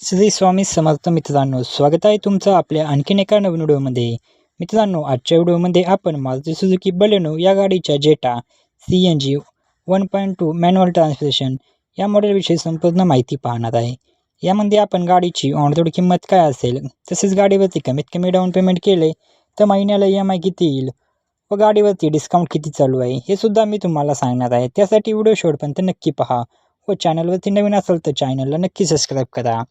श्री स्वामी समर्थ मित्रांनो, स्वागत आहे तुमचं आपल्या आणखीन एका नवीन व्हिडिओमध्ये. मित्रांनो, आजच्या व्हिडिओमध्ये आपण मारुती सुझुकी बलेनो या गाडीच्या जेटा CNG 1.2 मॅन्युअल ट्रान्समिशन या मॉडेलविषयी संपूर्ण माहिती पाहणार आहे. यामध्ये आपण गाडीची ऑन रोड किंमत काय असेल, तसेच गाडीवरती कमीत कमी डाऊन पेमेंट केले तर महिन्याला EMI किती येईल व गाडीवरती डिस्काउंट किती चालू आहे हे सुद्धा मी तुम्हाला सांगणार आहे. त्यासाठी व्हिडिओ शेवटपर्यंत नक्की पहा व चॅनलवरती नवीन असेल तर चॅनलला नक्की सबस्क्राईब करा.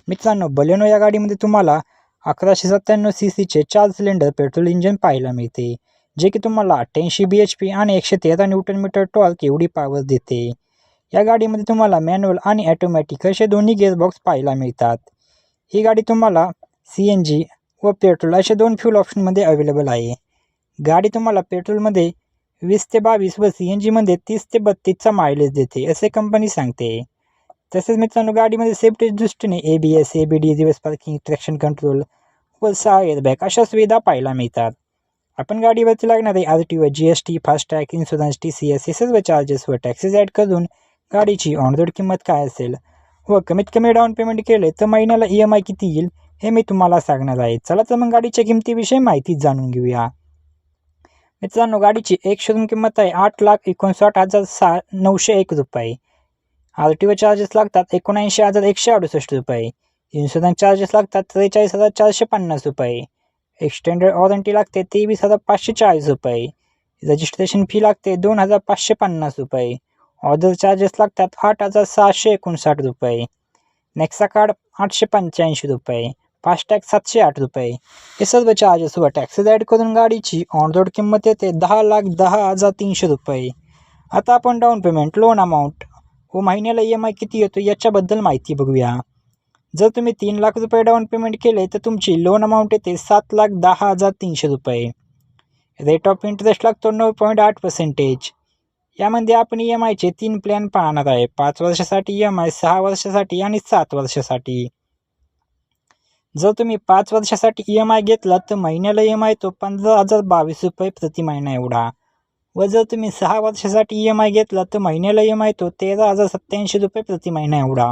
मित्रांनो, बलेनो या गाडीमध्ये तुम्हाला 1197 CCचे 4 सिलेंडर पेट्रोल इंजिन पाहायला मिळते, जे की तुम्हाला 88 bhp आणि 113 न्यूटन टॉर्क एवढी पॉवर देते. या गाडीमध्ये तुम्हाला मॅन्युअल आणि ऑटोमॅटिक असे दोन्ही गिअरबॉक्स पाहायला मिळतात. ही गाडी तुम्हाला CNG व पेट्रोल असे दोन फ्यूल ऑप्शनमध्ये अवेलेबल आहे. गाडी तुम्हाला पेट्रोलमध्ये 20 ते 22 व CNGमध्ये 30 ते 32चा मायलेज देते असे कंपनी सांगते. तसेच मित्रांनो, गाडीमध्ये सेफ्टीच्या दृष्टीने ABS, ABD, reverse parking, traction control व 6 एअरबॅग अशा सुविधा पाहायला मिळतात. आपण गाडीवरती लागणारे RTO, GST, FASTag, insurance, TCS हे सर्व चार्जेस व टॅक्सेस ॲड करून गाडीची ऑन रोड किंमत काय असेल व कमीत कमी डाऊन पेमेंट केले तर महिन्याला EMI किती येईल हे मी तुम्हाला सांगणार आहे. चला तर मग गाडीच्या किमतीविषयी माहिती जाणून घेऊया. मित्रांनो, गाडीची एक शोरूम किंमत आहे 8,59,901 रुपये. RTO चार्जेस लागतात 79,168 रुपये. इन्शुरन्स चार्जेस लागतात 43,450 रुपये. एक्सटेंडेड वॉरंटी लागते 23,540 रुपये. रजिस्ट्रेशन फी लागते 2,550 रुपये. ऑर्डर चार्जेस लागतात 8,659 रुपये. नेक्सा कार्ड 885 रुपये. फास्टॅग 708 रुपये. हे सर्व चार्जेस व टॅक्सेस ॲड करून गाडीची ऑन रोड किंमत येते 10,10,300 रुपये. आता आपण डाऊन पेमेंट, लोन अमाऊंट व महिन्याला EMI किती येतो याच्याबद्दल माहिती बघूया. जर तुम्ही 3 लाख रुपये डाऊन पेमेंट केले तर तुमची लोन अमाऊंट येते 7,10,300 रुपये. रेट ऑफ इंटरेस्ट लागतो 9.8%. यामध्ये आपण EMIचे 3 प्लॅन पाहणार आहे. 5 वर्षासाठी EMI, 6 वर्षासाठी आणि 7 वर्षासाठी. जर तुम्ही 5 वर्षासाठी EMI घेतला तर महिन्याला EMI तो 15,022 रुपये प्रति महिना एवढा. व जर तुम्ही 6 वर्षासाठी EMI घेतला तर महिन्याला EMI तो 13,087 रुपये प्रति महिना एवढा.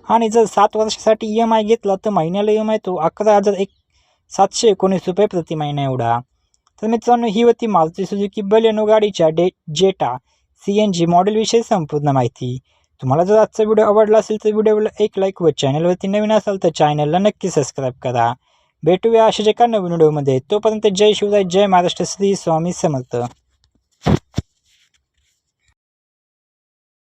आणि जर 7 वर्षासाठी EMI घेतला तर महिन्याला EMI तो 11,719 रुपये प्रति महिना एवढा. तर मित्रांनो, ही होती मारुती सुझुकी बलेनो गाडीच्या जेटा CNG मॉडेलविषयी संपूर्ण माहिती. तुम्हाला जर आजचा व्हिडिओ आवडला असेल तर व्हिडिओला एक लाईक व चॅनलवरती नवीन असाल तर चॅनलला नक्की सबस्क्राईब करा. भेटूया अशाच एका नवीन व्हिडिओमध्ये. तोपर्यंत जय शिवराय, जय महाराष्ट्र, श्री स्वामी समर्थ.